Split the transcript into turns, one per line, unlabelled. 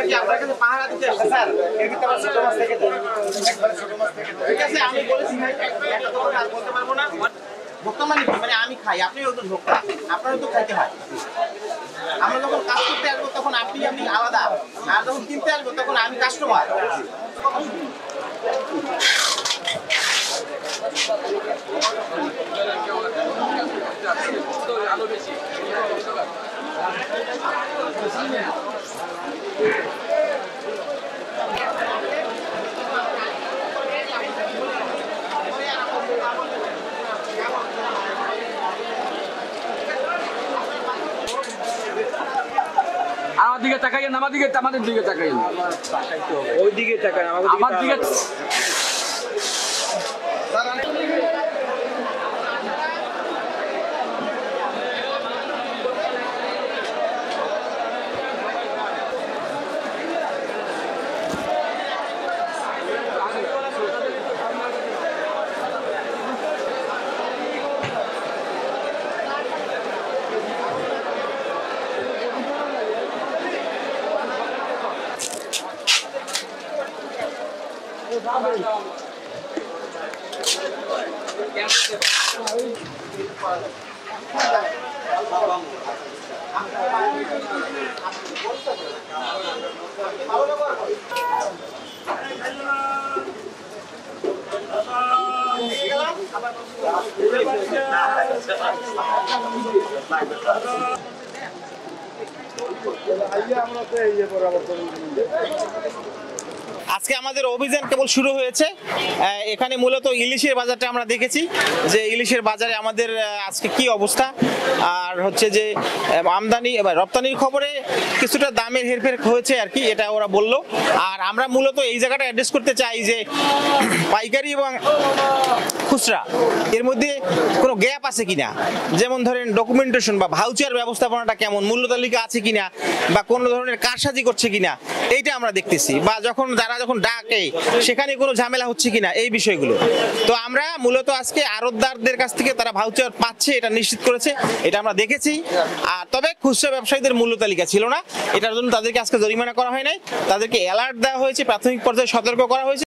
আমরা কি আপনার কাছে পাহারা দিতে আসছি স্যার? এর ভিতরে আবার ছোট মাছ থেকে দেন, একবারে ছোট মাছ থেকে দেন। ঠিক আছে, আমি বলেছি ভাই একটা কথা আর বলতে পারবো না। ভোক্তা মানে কি? মানে আমি খাই, আপনিও একজন ভোক্তা, আপনারও তো খাইতে হয়। আমরা যখন কাজ করতে আসবো তখন আপনি আলাদা, আর যখন কিনতে আসবো তখন আমি কাস্টমার।
আমার দিকে তাকাইয়েন, আমাদের দিকে তাকাইয়েন,
ওই দিকে তাকান,
আমার দিকে। আজকে আমাদের অভিযান কেবল শুরু হয়েছে। এখানে মূলত ইলিশের বাজারটা আমরা দেখেছি যে ইলিশের বাজারে আমাদের আজকে কি অবস্থা, আর হচ্ছে যে আমদানি এবার রপ্তানির খবরে কিছুটা দামের হেরফের হয়েছে আর কি, এটা ওরা বললো। আর আমরা মূলত এই জায়গাটা অ্যাড্রেস করতে চাই যে পাইকারি এবং খুচরা এর মধ্যে কোনো গ্যাপ আছে কিনা, যেমন ধরেন ডকুমেন্টেশন বা ভাউচার ব্যবস্থাপনাটা কেমন, মূল্য তালিকা আছে কিনা, বা কোনো ধরনের কারসাজি করছে কিনা, এইটা আমরা দেখতেছি। বা যারা যখন ডাকে সেখানে কোনো ঝামেলা হচ্ছে কিনা, এই বিষয়গুলো। তো আমরা মূলত আজকে আড়তদারদের কাছ থেকে তারা ভাউচার পাচ্ছে এটা নিশ্চিত করেছে, এটা আমরা দেখেছি। আর তবে খুচরা ব্যবসায়ীদের মূল্য তালিকা ছিল না, এটার জন্য তাদেরকে আজকে জরিমানা করা হয় নাই, তাদেরকে অ্যালার্ট দেওয়া হয়েছে, প্রাথমিক পর্যায়ে সতর্ক করা হয়েছে।